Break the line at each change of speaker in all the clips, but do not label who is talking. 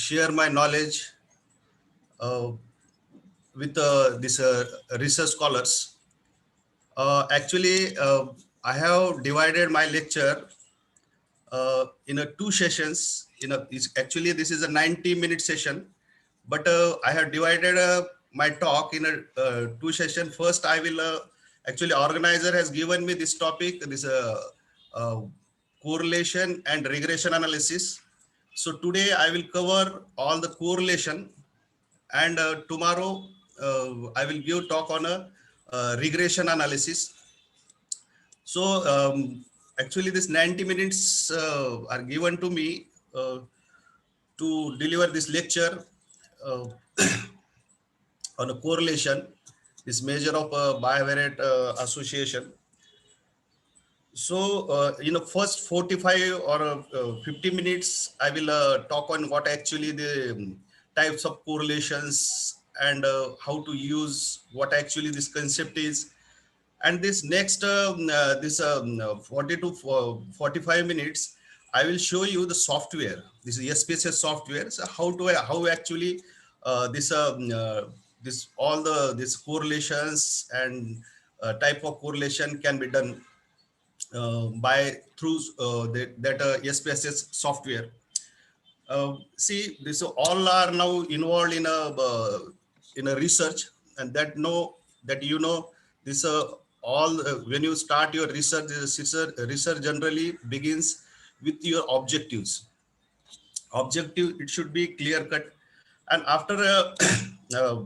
share my knowledge uh, with these research scholars. Actually, I have divided my lecture in a two sessions. Actually, this is a 90-minute session, but I have divided my talk in a two session. First, I will actually organizer has given me this topic, this uh, correlation and regression analysis. So today I will cover all the correlation, and tomorrow I will give talk on a regression analysis. So actually, this 90 minutes are given to me to deliver this lecture uh, on a correlation, this measure of bivariate association. So first 45 or 50 minutes, I will talk on what actually the types of correlations and how to use what actually this concept is. And this next 40 to 45 minutes, I will show you the software. This is SPSS software. So how actually this all the this correlations and type of correlation can be done by through that SPSS software. See, this all are now involved in a research, and that know that this all when you start your research, research generally begins with your objectives. Objective, it should be clear cut, and after uh,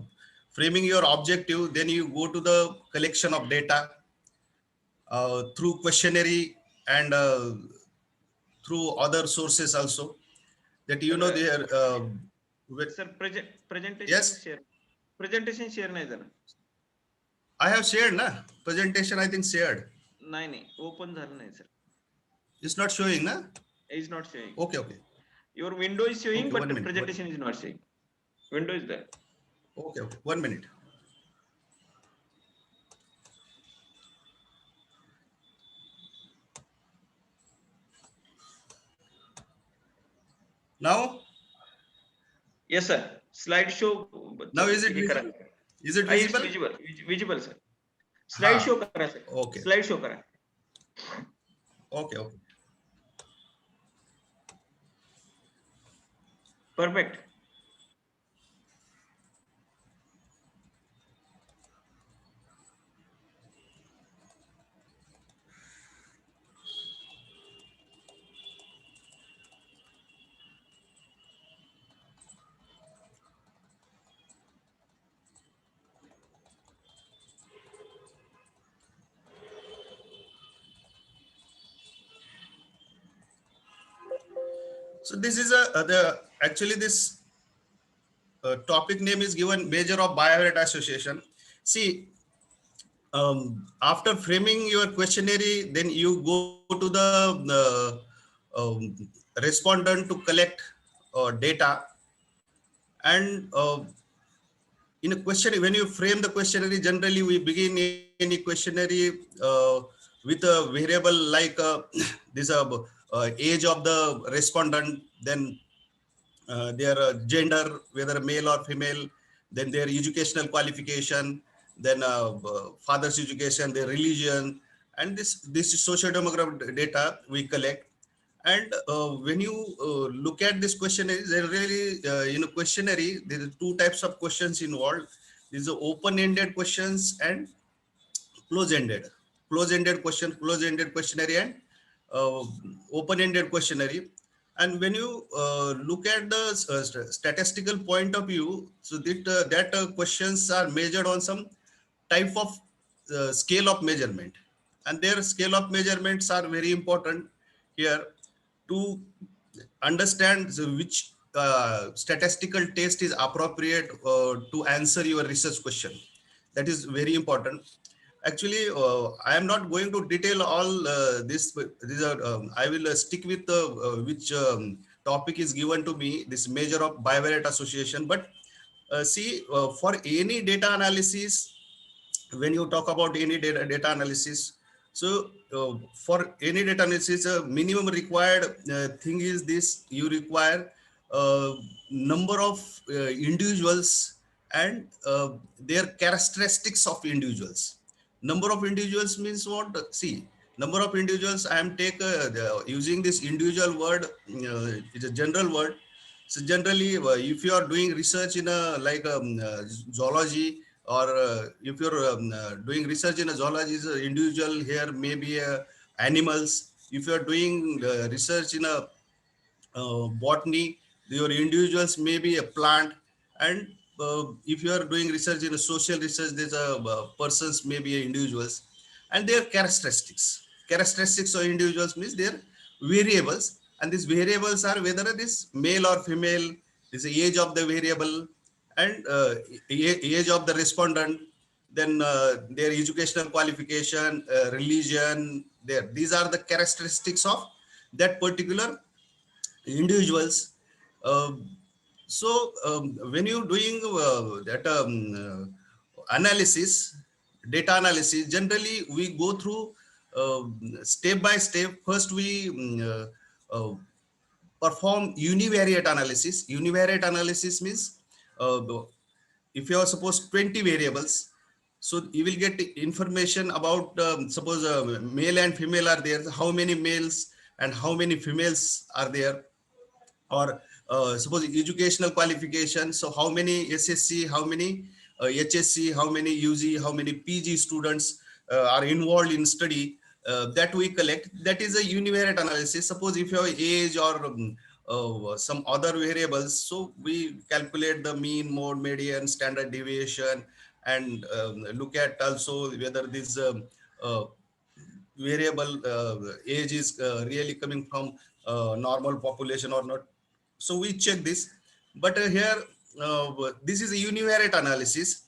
framing your objective, then you go to the collection of data through questionnaire and through other sources also, that
Sir,
they are
sir, presentation
yes,
share. Presentation share नाही झालं.
I have shared na presentation, I think shared.
नाही open झालं नाही sir.
It's not showing na.
Is not showing.
Okay.
Your window is showing,
Okay,
but
1
the
minute.
presentation is not showing. Window is there.
Okay. 1 minute. Now?
Yes, sir. Slideshow.
Now is it visible? Is it visible?
It's visible. Visible, sir. Slideshow करा sir.
Okay.
Slideshow करा.
Okay.
Perfect.
So this is actually this topic name is given measure of bivariate association. See, after framing your questionnaire, then you go to the respondent to collect data, and in a questionnaire, when you frame the questionnaire, generally we begin any questionnaire with a variable like this age of the respondent, then their gender, whether male or female, then their educational qualification, then father's education, their religion, and this socio-demographic data we collect. And when you look at this questionnaire, there really in a questionnaire there are two types of questions involved. These are open-ended questions and close-ended. Close-ended questionnaire, and open-ended questionnaire. And when you look at the statistical point of view, so that questions are measured on some type of scale of measurement, and their scale of measurements are very important here to understand which statistical test is appropriate to answer your research question. That is very important. Actually, I am not going to detail all this. These are, I will stick with which topic is given to me, this measure of bivariate association. But see, for any data analysis, when you talk about any data analysis, so for any data analysis, minimum required thing is this: you require number of individuals and their characteristics of individuals. Number of individuals means what? See, number of individuals, I am using this individual word, it's a general word. So generally, if you are doing research in a like zoology, or if you're doing research in a zoology, is a individual here, maybe animals. If you are doing research in a botany, your individuals may be a plant. And if you are doing research in a social research, there's a persons may be individuals, and their characteristics of individuals means their variables. And these variables are whether it is male or female, is the age of the variable, and age of the respondent, then their educational qualification, religion, there, these are the characteristics of that particular individuals. When you're doing that analysis, data analysis, generally we go through step by step. First, we perform univariate analysis. Univariate analysis means if you are suppose 20 variables, so you will get information about suppose male and female are there, how many males and how many females are there, or suppose educational qualification, so how many SSC, how many HSC, how many UG, how many PG students are involved in study, that we collect. That is a univariate analysis. Suppose if you have age or some other variables, so we calculate the mean, mode, median, standard deviation, and look at also whether this uh, variable age is really coming from normal population or not. So we check this. But here, this is a univariate analysis.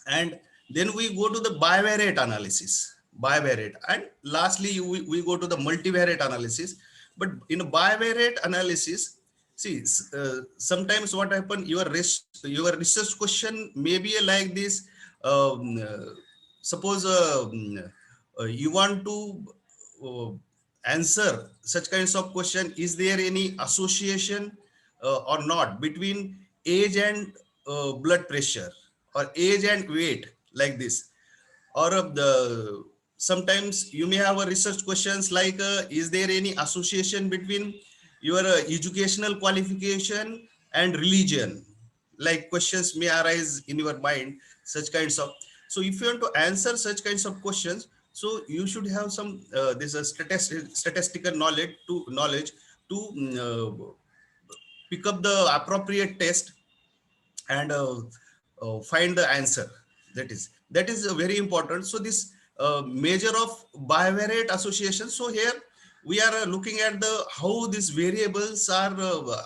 And then we go to the bivariate analysis, bivariate. And lastly, we go to the multivariate analysis. But in a bivariate analysis, see, sometimes what happen, your research question may be like this. Suppose you want to uh, answer such kinds of question, is there any association or not between age and blood pressure, or age and weight, like this. Or the sometimes you may have a research questions like is there any association between your educational qualification and religion, like questions may arise in your mind, such kinds of. So if you want to answer such kinds of questions, so you should have some this statistical knowledge to pick up the appropriate test and find the answer. That is very important. So this measure of bivariate association, so here we are looking at the how these variables are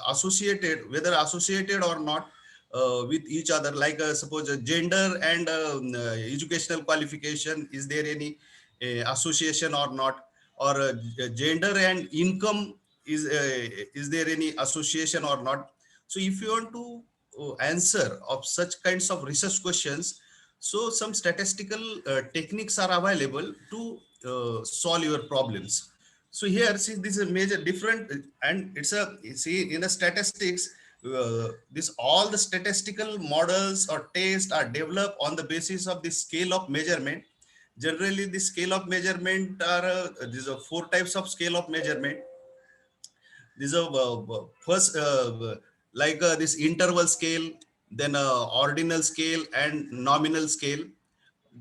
associated, whether associated or not with each other, like suppose gender and educational qualification, is there any association or not, or gender and income, is there any association or not. So if you want to answer of such kinds of research questions, so some statistical techniques are available to solve your problems. So here, see, this is a major different, and it's a, see, in the statistics, this all the statistical models or tests are developed on the basis of the scale of measurement. Generally, the scale of measurement are these are four types of scale of measurement. These are first like this interval scale, then ordinal scale and nominal scale.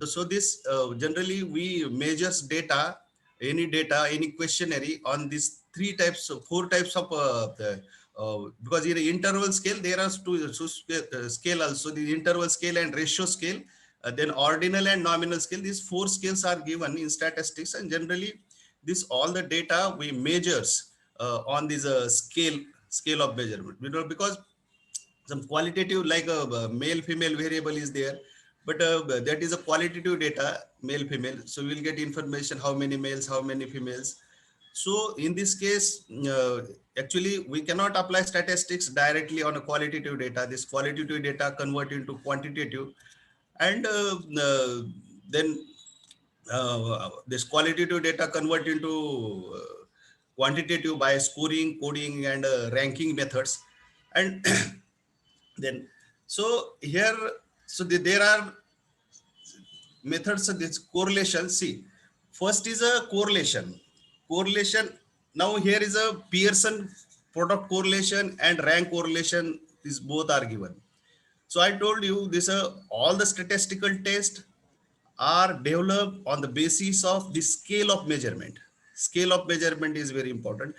So this generally we measures data, any questionnaire on these three types, four types of because in the interval scale there are two scale also, the interval scale and ratio scale, then ordinal and nominal scale. These four scales are given in statistics, and generally this all the data we measures on this scale of measurement. Because some qualitative like a male female variable is there, but that is a qualitative data, male female, so we'll get information how many males, how many females. So in this case, actually we cannot apply statistics directly on a qualitative data. This qualitative data convert into quantitative, and then this qualitative data convert into quantitative by scoring, coding, and ranking methods. And then, so here, so there are methods of this correlation. See, first is a correlation. Correlation. Now here is a Pearson product correlation and rank correlation. These both are given. So I told you this. All the statistical tests are developed on the basis of the scale of measurement. Scale of measurement is very important,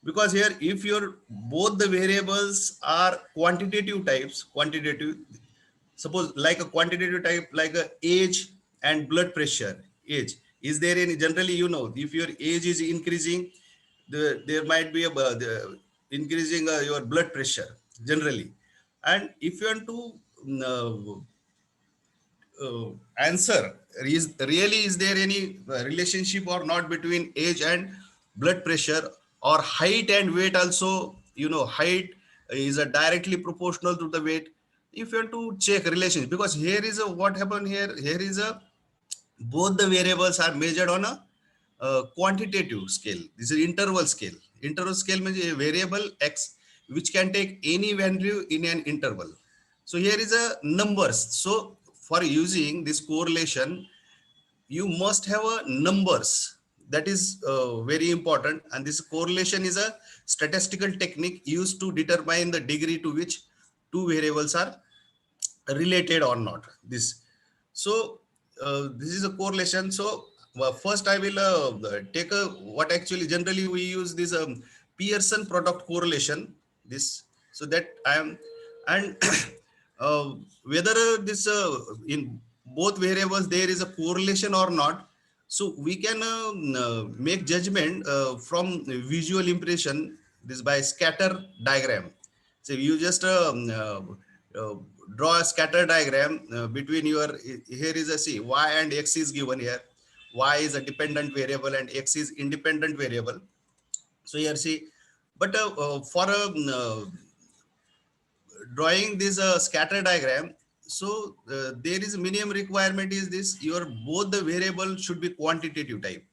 because here if your both the variables are quantitative types, quantitative, suppose like a quantitative type like a age and blood pressure. Age, is there any, generally if your age is increasing, there might be increasing your blood pressure generally. And if you want to answer, is there any relationship or not between age and blood pressure, or height and weight also, height is a directly proportional to the weight. If you want to check relations, because here is a what happened here is a both the variables are measured on a quantitative scale. This is interval scale. Interval scale means a variable x which can take any value in an interval. So here is a numbers. So for using this correlation, you must have a numbers. That is very important. And this correlation is a statistical technique used to determine the degree to which two variables are related or not. This, so this is a correlation. So first I will take a what actually generally we use this Pearson product correlation. This, so that I am, and whether this in both variables there is a correlation or not. So we can make judgment from visual impression, this by scatter diagram. So you just draw a scatter diagram between your, here is a, see, y and x is given here. Y is a dependent variable and x is independent variable. So here see, but for drawing this scatter diagram, so there is minimum requirement is this, your both the variable should be quantitative type,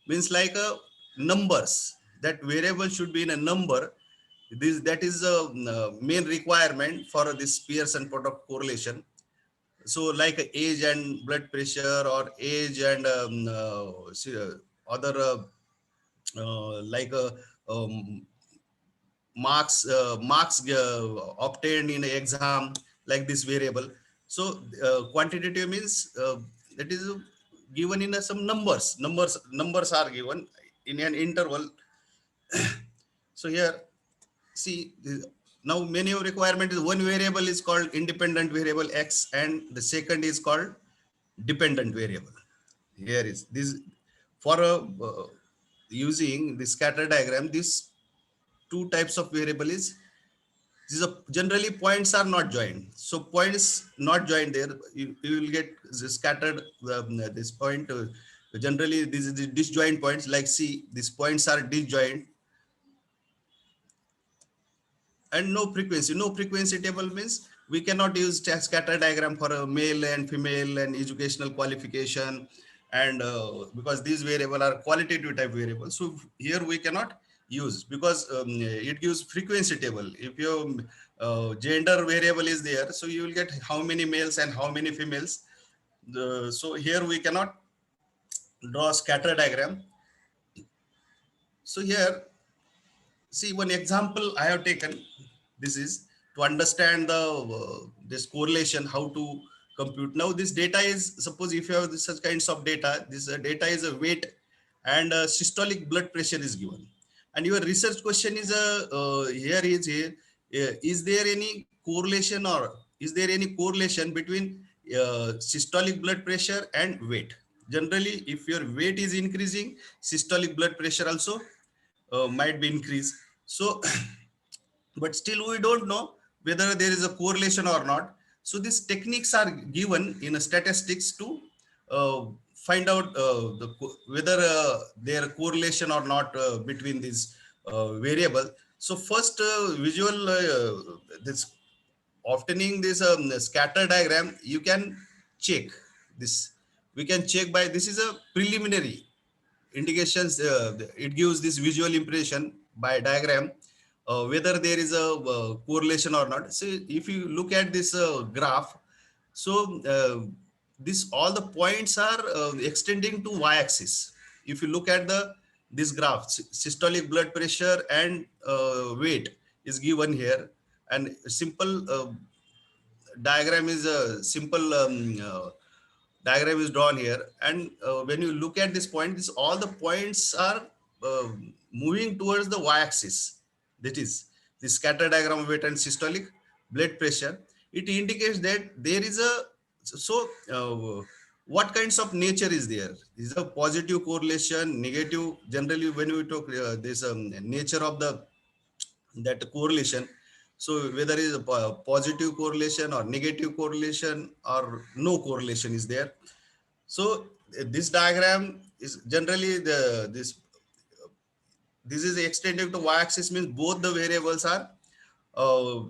means like a numbers, that variable should be in a number. This, that is a main requirement for this Pearson product correlation. So like age and blood pressure, or age and other like marks obtained in exam, like this variable. So quantitative means that is given in some numbers are given in an interval. So here, see, now minimum requirement is one variable is called independent variable x, and the second is called dependent variable. Here is this, for using the scatter diagram, these two types of variable is, these are generally points are not joined. So points not joined there, you will get scattered this point. Generally, this is the disjoint points. Like see, these points are disjoint, and no frequency. No frequency table means we cannot use scatter diagram for a male and female and educational qualification, and because these variable are qualitative type variables. So here we cannot use, because it gives frequency table. If your gender variable is there, so you will get how many males and how many females. So here we cannot draw scatter diagram. So here, see, one example I have taken. This is to understand the this correlation, how to compute. Now this data is, suppose if you have such kinds of data, this data is a weight and systolic blood pressure is given, and your research question is is there any correlation, or is there any correlation between systolic blood pressure and weight? Generally, if your weight is increasing, systolic blood pressure also might be increased. So but still we don't know whether there is a correlation or not. So these techniques are given in a statistics to find out whether there correlation or not between these variable. So first visual this obtaining this scatter diagram, you can check this. We can check by, this is a preliminary indications. It gives this visual impression by diagram. whether there is a correlation or not. So if you look at this graph, so this all the points are extending to y-axis. If you look at the this graph, systolic blood pressure and weight is given here, and simple diagram is a simple diagram is drawn here. And when you look at this point, this all the points are uh, moving towards the y-axis. That is the scatter diagram of weight and systolic blood pressure. It indicates that there is a so what kinds of nature is there? Is a positive correlation, negative? Generally, when we talk this nature of the that correlation, so whether is a positive correlation or negative correlation or no correlation is there. So this diagram is generally this is extending to y-axis, means both the variables are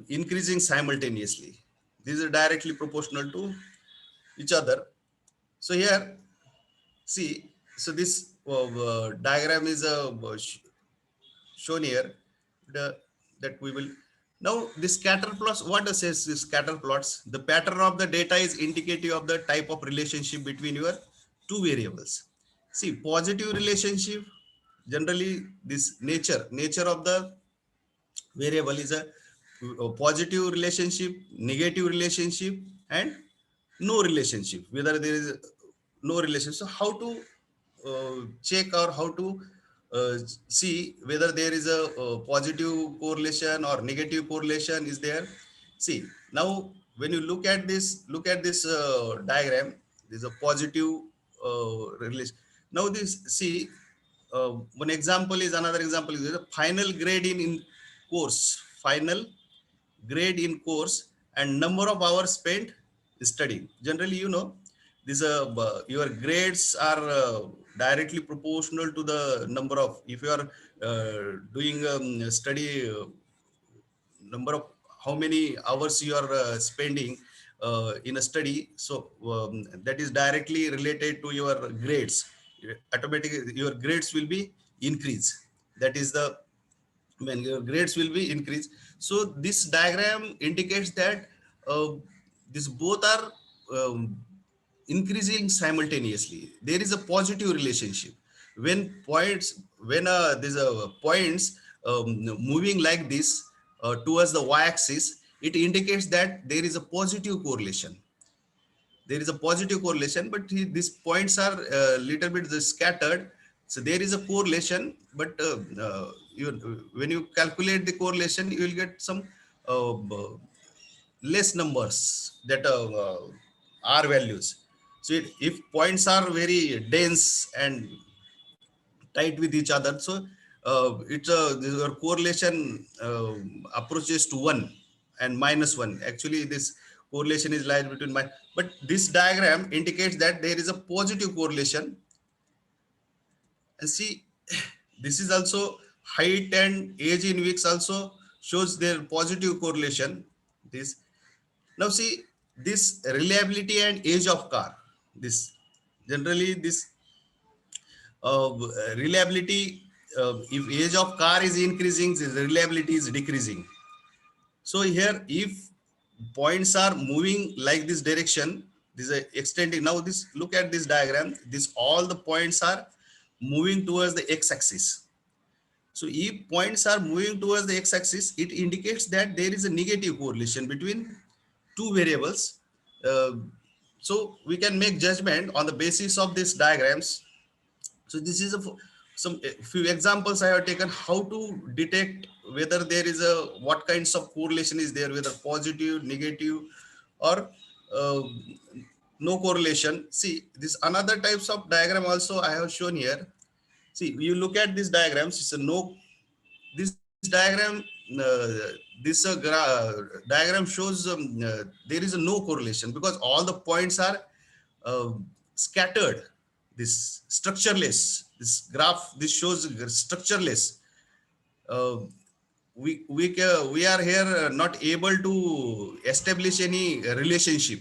increasing simultaneously. These are directly proportional to each other. So here, see, so this diagram is shown here. That we will now the scatter plots. What does says this scatter plots? The pattern of the data is indicative of the type of relationship between your two variables. See, positive relationship, generally this nature of the variable is a positive relationship, negative relationship, and no relationship. Whether there is no relationship, so how to check or how to uh, see whether there is a positive correlation or negative correlation is there. See, now when you look at this diagram, there is a positive relation. Now this, see, one example is, another example is the final grade in course, final grade in course, and number of hours spent studying. Generally, you know, these your grades are directly proportional to the number of, if you are doing study number of how many hours you are spending in a study. So that is directly related to your grades. Automatically your grades will be increased. That is the, when your grades will be increased. So this diagram indicates that uh, these both are increasing simultaneously. There is a positive relationship when points, when there's a points moving like this towards the y-axis, it indicates that there is a positive correlation. There is a positive correlation, but these points are a little bit scattered. So there is a correlation, but when you calculate the correlation, you will get some less numbers that R values. So if points are very dense and tight with each other, so it's a correlation approaches to 1 and -1. Actually, this correlation is lies between my, but this diagram indicates that there is a positive correlation. And see, this is also height and age in weeks also shows their positive correlation. This, now see, this reliability and age of car, this generally this reliability, if age of car is increasing, the reliability is decreasing. So here, if points are moving like this direction, this is extending. Now this, look at this diagram, this all the points are moving towards the x-axis. So if points are moving towards the x-axis, it indicates that there is a negative correlation between two variables. Uh, so we can make judgment on the basis of these diagrams. So this is some few examples I have taken how to detect whether there is a, what kinds of correlation is there, whether positive, negative, or uh, no correlation. See, this another types of diagram also I have shown here. See, you look at these diagrams, it's a no, this diagram, this diagram shows there is a no correlation because all the points are uh, scattered. This structureless, this graph, this shows structureless. Uh, we are here not able to establish any relationship,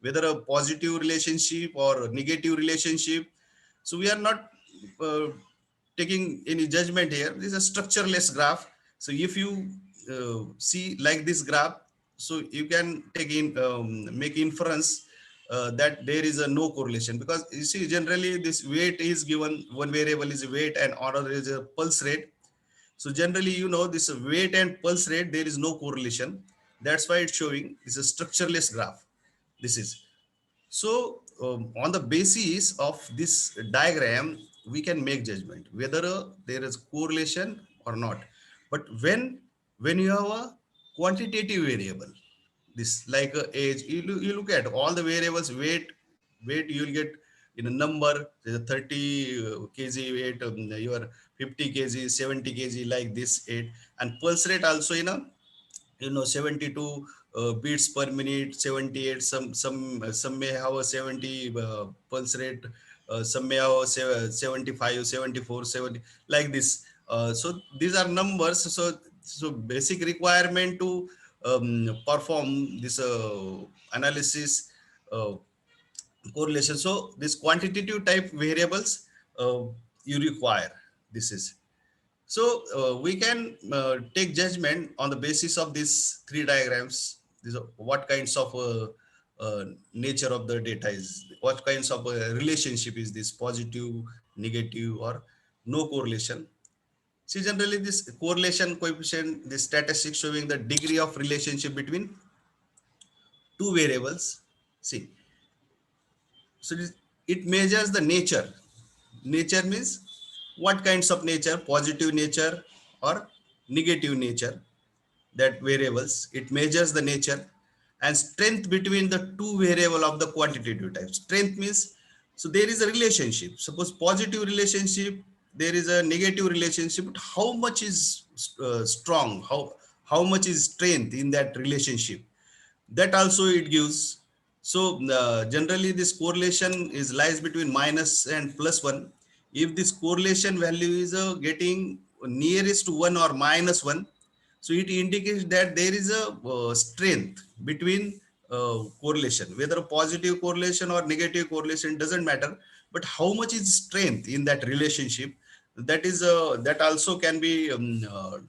whether a positive relationship or negative relationship. So we are not taking any judgment here. This is a structureless graph. So if you see like this graph, so you can take in make inference that there is a no correlation, because you see generally this weight is given, one variable is weight and another is a pulse rate. So generally, you know, this weight and pulse rate, there is no correlation. That's why it's showing this is a structureless graph. This is so on the basis of this diagram, we can make judgment whether there is correlation or not. But when you have a quantitative variable, this like age, you look at all the variables, weight you'll get in a number, there's a 30 kg weight, your 50 kg, 70 kg, like this eight, and pulse rate also, 72 beats per minute, 78, some may have a 70 pulse rate, some may have a 75, 74, 70, like this. So these are numbers. So basic requirement to perform this analysis, uh, correlation. So this quantitative type variables uh, you require. This is so we can take judgment on the basis of these three diagrams. These are what kinds of nature of the data is, what kinds of relationship is this, positive, negative, or no correlation. See, generally this correlation coefficient, the statistic showing the degree of relationship between two variables. See, so it measures the nature. Nature means what kinds of nature, positive nature or negative nature, that variables. It measures the nature and strength between the two variable of the quantitative type. Strength means, so there is a relationship. Suppose positive relationship, there is a negative relationship. But how much is strong? How much is strength in that relationship? That also it gives. So generally this correlation is lies between minus and plus one. If this correlation value is getting nearest to one or minus one, so it indicates that there is a strength between correlation, whether a positive correlation or negative correlation doesn't matter, but how much is strength in that relationship, that is that also can be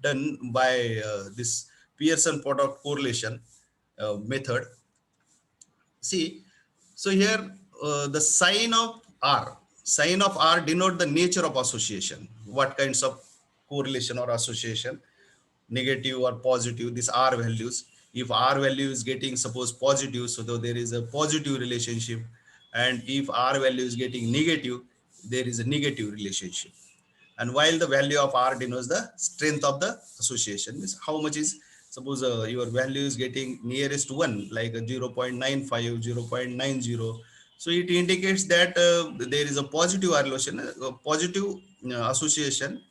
done by this Pearson product correlation method. See, so here the sign of R denote the nature of association. What kinds of correlation or association, negative or positive, this R values. If R value is getting suppose positive, so though there is a positive relationship, and if R value is getting negative, there is a negative relationship. And while the value of R denotes the strength of the association, means how much is, suppose your value is getting nearest to one, like a 0.95, 0.90. So it indicates that there is a positive relation, positive association,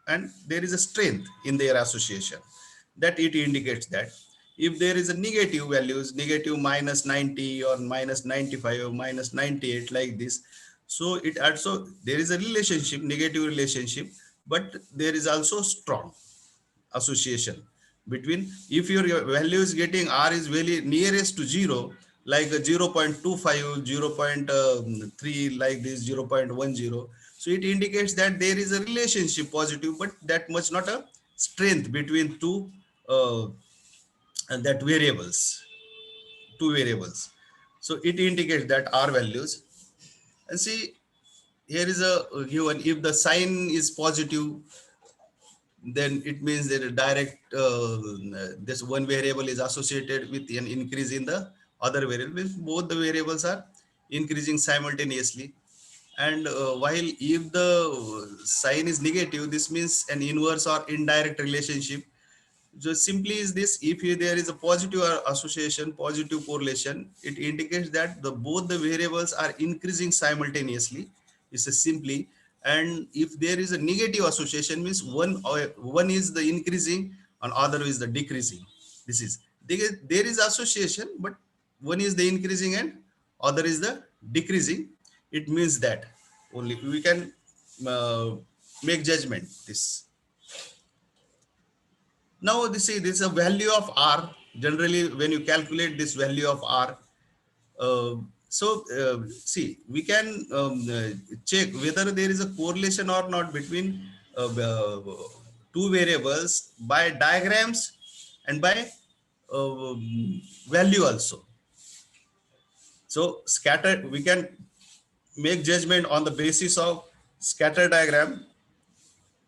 and there is a strength in their association, that it indicates that. If there is a negative values, negative minus 90 or minus 95 or minus 98, like this, so it also, there is a relationship, negative relationship, but there is also strong association between. If your value is getting R is very nearest to zero, like a 0.25, 0.3, like this 0.10, so it indicates that there is a relationship positive, but that much not a strength between two uh, that variables, two variables. So it indicates that R values. And see, here is a given, if the sign is positive, then it means that a direct this one variable is associated with an increase in the other variable. Both the variables are increasing simultaneously. And while if the sign is negative, this means an inverse or indirect relationship. Just simply is this, if there is a positive association, positive correlation, it indicates that the both the variables are increasing simultaneously. It's a simply. And if there is a negative association, means one is the increasing and other is the decreasing. This is, there is association, but one is the increasing and other is the decreasing. It means that only we can make judgment this. Now this is a value of R. Generally, when you calculate this value of R, see, we can check whether there is a correlation or not between two variables by diagrams and by value also. So scatter, we can make judgment on the basis of scatter diagram,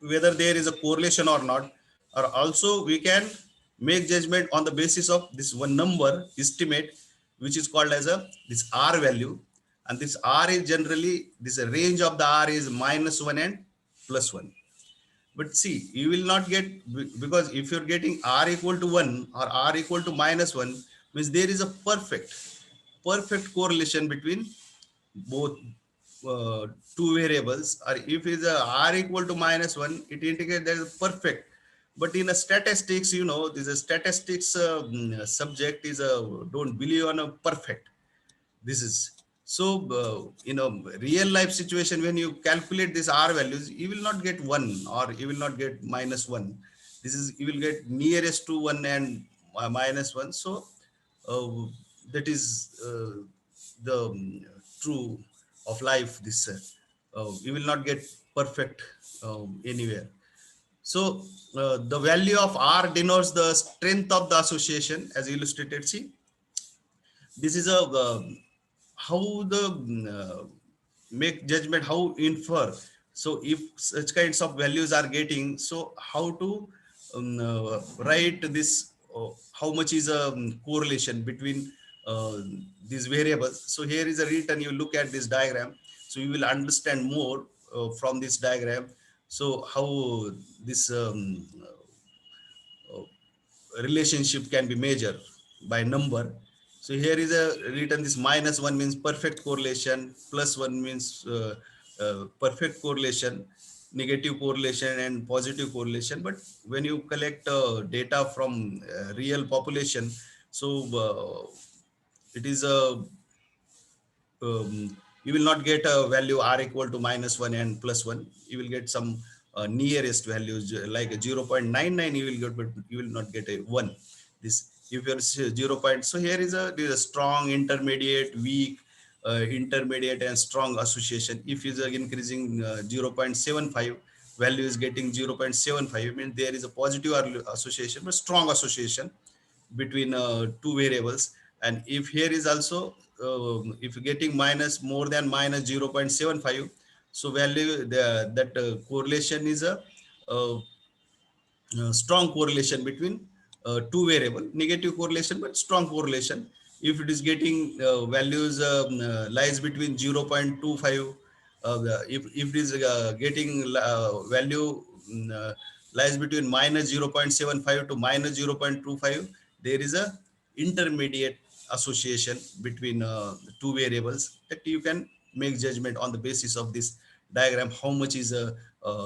whether there is a correlation or not, or also we can make judgment on the basis of this one number estimate, which is called as a this R value. And this R is generally, this range of the R is -1 and +1. But see, you will not get, because if you're getting R equal to 1 or R equal to -1, means there is a perfect correlation between both two variables. Or if is a R equal to -1, it indicates that is perfect. But in a statistics, you know, this is a statistics subject is a, don't believe on a perfect. This is so in a real life situation, when you calculate this R values, you will not get 1 or you will not get -1. This is, you will get nearest to 1 and -1. So that is the true of life. This you will not get perfect anywhere. So the value of R denotes the strength of the association, as illustrated. See, this is a how the make judgment, how infer. So if such kinds of values are getting, so how to write this, how much is a correlation between these variables. So here is a written, you look at this diagram, so you will understand more from this diagram. So how this relationship can be measured by number. So here is a written, this -1 means perfect correlation, +1 means perfect correlation, negative correlation and positive correlation. But when you collect data from real population, so it is a you will not get a value R equal to -1 and +1. You will get some nearest values like a 0.99 you will get, but you will not get a 1. This, if you're 0. So here is a strong, intermediate, weak, intermediate and strong association. If is increasing 0.75, value is getting 0.75, means there is a positive association, but strong association between two variables. And if here is also if you're getting minus, more than -0.75, so value that correlation is a strong correlation between two variable, negative correlation but strong correlation. If it is getting values lies between 0.25, if it is getting value lies between -0.75 to -0.25, there is a intermediate association between two variables, that you can make judgment on the basis of this diagram, how much is a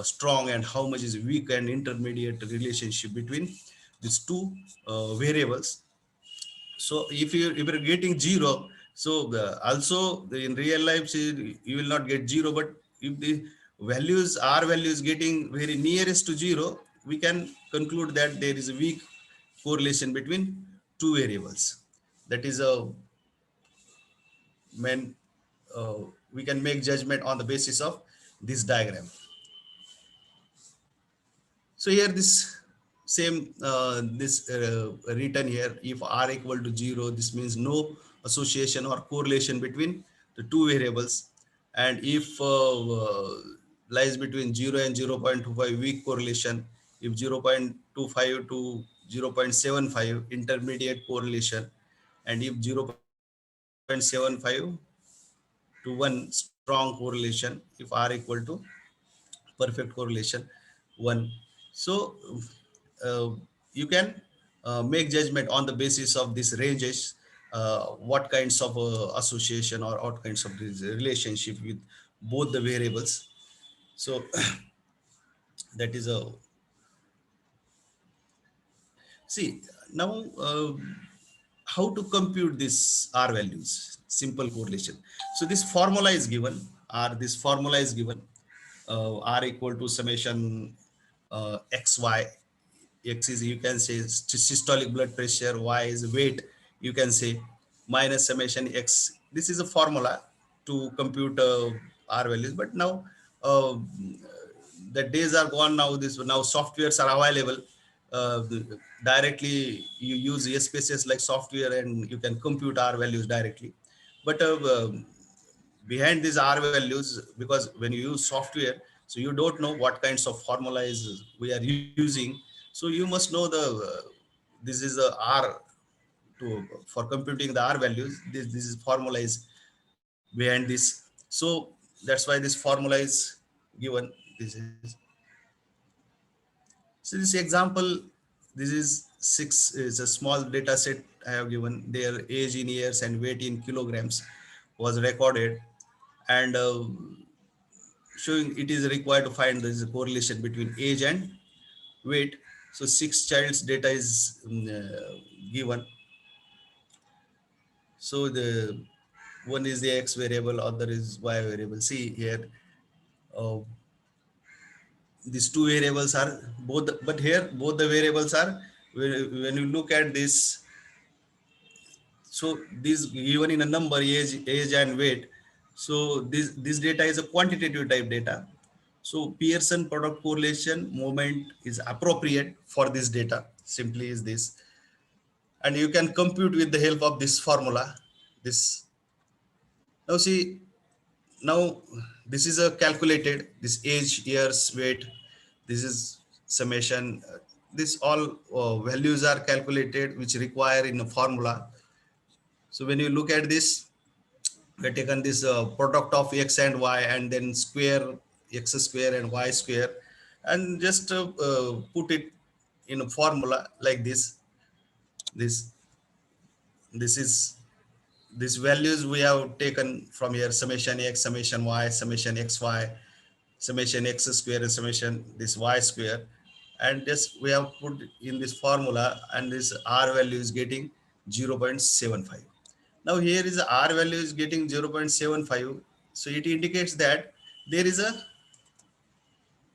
strong and how much is weak and intermediate relationship between these two variables. So if you're getting 0, so also in real life, see, you will not get 0, but if the values, R values getting very nearest to 0, we can conclude that there is a weak correlation between two variables. That is a main, we can make judgment on the basis of this diagram. So here this same this written here, if R equal to 0, this means no association or correlation between the two variables. And if lies between 0 and 0.25, weak correlation. If 0.25 to 0.75, intermediate correlation. And if 0.75 to 1, strong correlation. If R equal to perfect correlation 1. So you can make judgment on the basis of these ranges, what kinds of association or what kinds of relationship with both the variables. So that is a, see now how to compute this R values, simple correlation. So this formula is given, or this formula is given, R equal to summation XY. X is, you can say, systolic blood pressure, Y is weight, you can say, minus summation X. This is a formula to compute R values. But now the days are gone now. This now softwares are available. Directly you use SPSS like software and you can compute R values directly. But behind these R values, because when you use software, so you don't know what kinds of formulas we are using. So you must know the this is the R to for computing the R values. This is formula is behind this. So that's why this formula is given. This is so this example. This is six is a small data set I have given. Their age in years and weight in kilograms was recorded, and showing it is required to find the correlation between age and weight. So six child's data is given. So the one is the X variable, other is Y variable. See here, uh, these two variables are both, but here both the variables are, when you look at this, so this given in a number, age and weight. So this data is a quantitative type data. So Pearson product correlation moment is appropriate for this data. Simply is this, and you can compute with the help of this formula. This now see now this is a calculated this age, years, weight. This is summation. This all values are calculated which require in a formula. So when you look at this, we have taken this product of x and y and then square x square and y square, and just put it in a formula like this. This this is these values we have taken from here: summation x, summation y, summation xy, summation x square, and summation this y square, and just we have put in this formula, and this r value is getting 0.75. Now here is R value is getting 0.75. So it indicates that there is a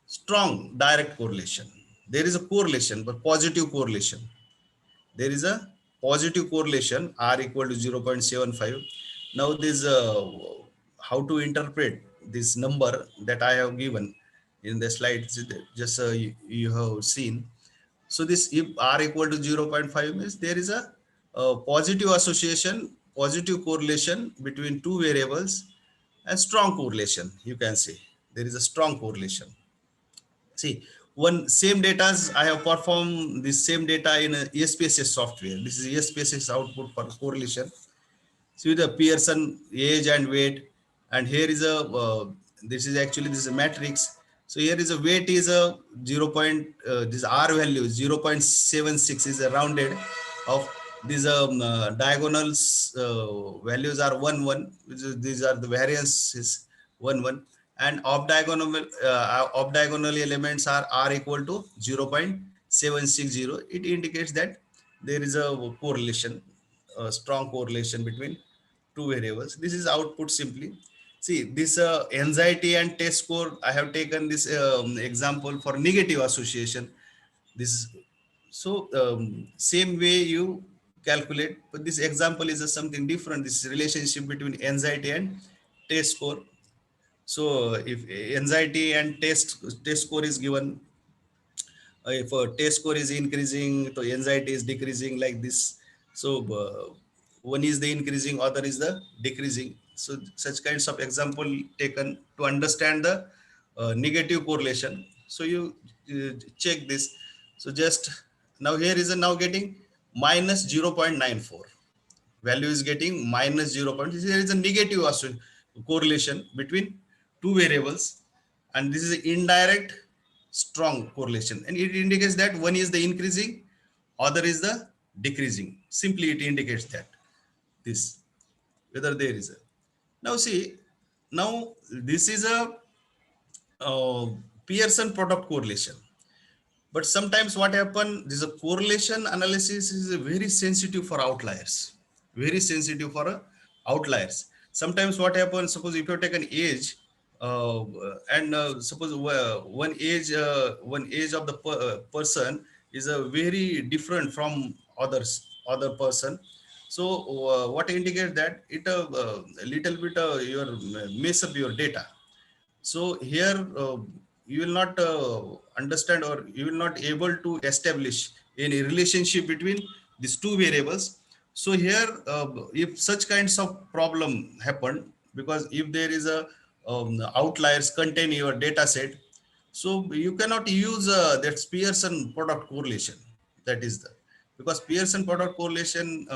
strong direct correlation. There is a correlation, but positive correlation. There is a positive correlation, R equal to 0.75. Now this, how to interpret this number that I have given in the slide, just you have seen. So this, if R equal to 0.5 means there is a positive association, positive correlation between two variables, and strong correlation. You can say there is a strong correlation. See, one same data I have performed this same data in a SPSS software. This is SPSS output for correlation. See the Pearson age and weight, and here is a this is actually this is a matrix. So here is a weight is a 0. This R value 0.76 is a rounded of these diagonals values are 1 1, which is these are the variance is 1 1, and off diagonal elements are R equal to 0.760. It indicates that there is a correlation, a strong correlation between two variables. This is output simply. See this anxiety and test score. I have taken this example for negative association. This so same way you calculate, but this example is something different. This relationship between anxiety and test score. So if anxiety and test score is given, if a test score is increasing, so anxiety is decreasing like this. So one is the increasing, other is the decreasing. So such kinds of example taken to understand the negative correlation. So you check this. So just now here is a now getting minus 0.94. Value is getting minus 0. There is a negative correlation between two variables, and this is indirect strong correlation, and it indicates that one is the increasing, other is the decreasing. Simply it indicates that this, whether there is a, now see, now this is a Pearson product correlation. But sometimes what happen, this a correlation analysis is very sensitive for outliers, very sensitive for outliers. Sometimes what happens, suppose if you take an age, and suppose one age of the person is a very different from other person. So what indicates that it a little bit your mess up your data. So here you will not understand, or you will not able to establish any relationship between these two variables. So here, if such kinds of problem happen, because if there is a outliers contain your data set, so you cannot use that Pearson product correlation. That is the, because Pearson product correlation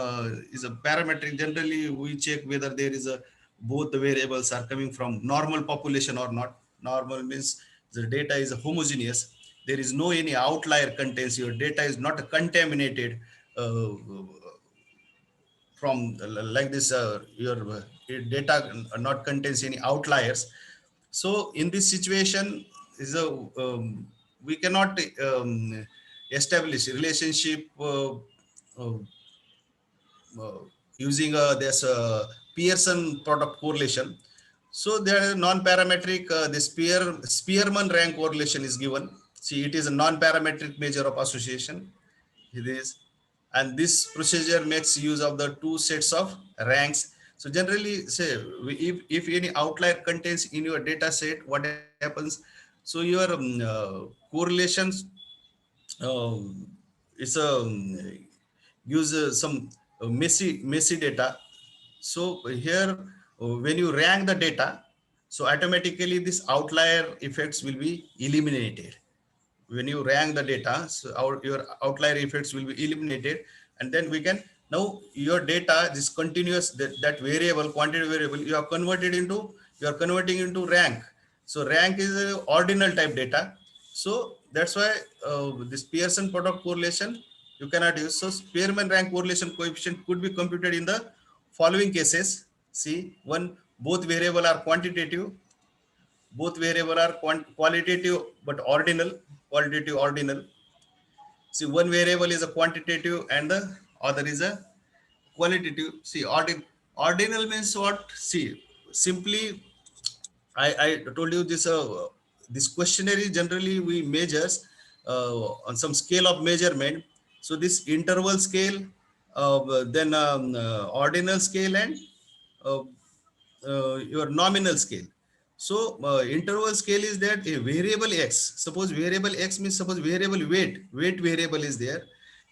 is a parametric. Generally, we check whether there is a both the variables are coming from normal population or not. Normal means the data is homogeneous. There is no any outlier contains. Your data is not contaminated uh, from like this. Your data not contains any outliers. So in this situation, is a we cannot establish relationship uh, uh, using this Pearson product correlation. So there is non-parametric, this Spearman rank correlation is given. See, it is a non-parametric measure of association. It is, and this procedure makes use of the two sets of ranks. So generally, say if any outlier contains in your data set, what happens? So your correlations um, it's a use some messy data. So here, when you rank the data, so automatically this outlier effects will be eliminated. When you rank the data, so your outlier effects will be eliminated, and then we can, now your data, this continuous, that variable, quantity variable, you are converting into rank. So rank is a ordinal type data. So that's why this Pearson product correlation you cannot use. So Spearman rank correlation coefficient could be computed in the following cases. See, one, both variable are quantitative, both variable are qualitative but ordinal, qualitative ordinal. See, one variable is a quantitative and the other is a qualitative. See, ordinal means what? See, simply I told you this this questionnaire generally we measures on some scale of measurement. So this interval scale, then ordinal scale, and uh, your nominal scale. So interval scale is that a variable x. Suppose variable x means, suppose variable weight variable is there.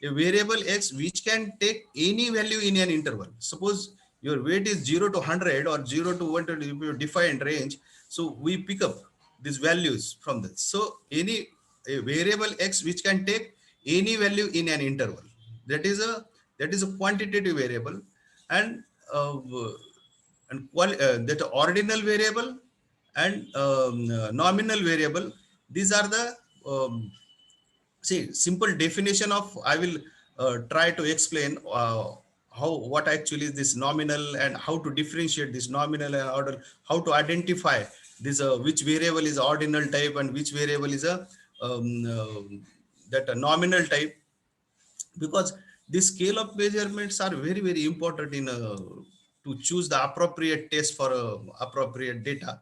A variable x which can take any value in an interval. Suppose your weight is 0 to 100 or 0 to 120 defined range. So we pick up these values from this. So any a variable x which can take any value in an interval. That is a quantitative variable, and that ordinal variable and nominal variable. These are the see simple definition of. I will try to explain how, what actually is this nominal, and how to differentiate this nominal and ordinal, how to identify this which variable is ordinal type and which variable is a that a nominal type. Because the scale of measurements are very important in to choose the appropriate test for appropriate data.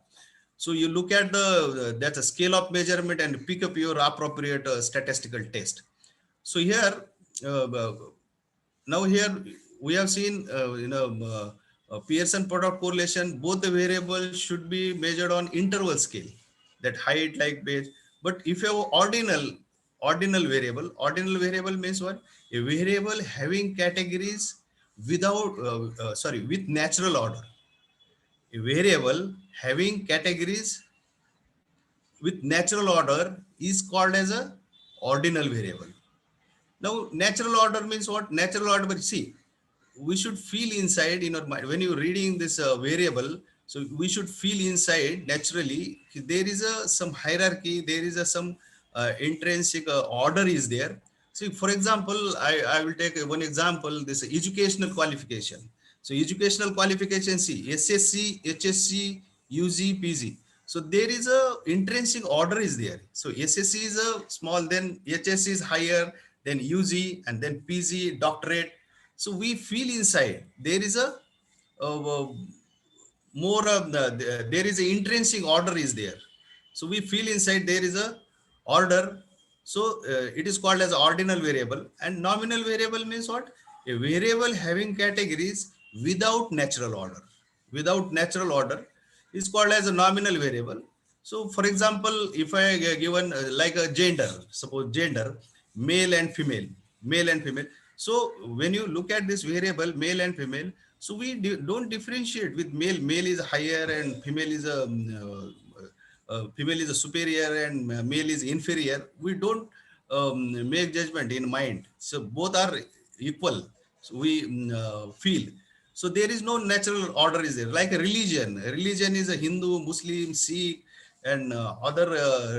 So you look at the that's a scale of measurement and pick up your appropriate statistical test. So here, uh, now here we have seen Pearson product correlation. Both the variables should be measured on interval scale, that height, like base. But if you have ordinal variable means what? A variable having categories without sorry, with natural order. A variable having categories with natural order is called as a ordinal variable. Now, natural order means what? Natural order, but see, we should feel inside in our mind when you're reading this variable. So we should feel inside naturally. There is a some hierarchy. There is a some intrinsic order is there. See, for example, I will take one example. This educational qualification. So educational qualification, see, SSC, HSC, UG, PG. So there is a intrinsic order is there. So SSC is a small, then HSC is higher, then UG, and then PG, doctorate. So we feel inside there is a more of there is a intrinsic order is there. So we feel inside there is a order. So it is called as ordinal variable. And nominal variable means what? A variable having categories without natural order. Without natural order is called as a nominal variable. So for example, if I given like a gender, suppose gender, male and female, male and female. So when you look at this variable, male and female, so we don't differentiate with male. Male is higher and female is a female is a superior and male is inferior. We don't make judgment in mind. So both are equal. So we feel. So there is no natural order is there. Like a religion. Religion is a Hindu, Muslim, Sikh, and other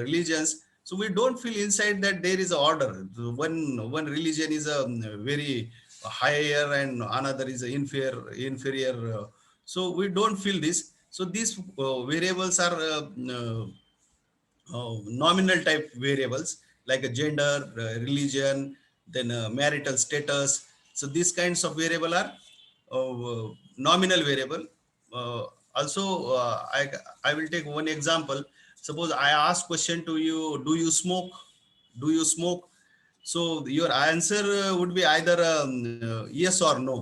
religions. So we don't feel inside that there is a order. One religion is a very higher and another is a inferior. So we don't feel this. So these variables are nominal type variables like a gender, religion, then marital status. So these kinds of variable are nominal variable. Uh, Also, I will take one example. Suppose I ask question to you, do you smoke? Do you smoke? So your answer would be either yes or no.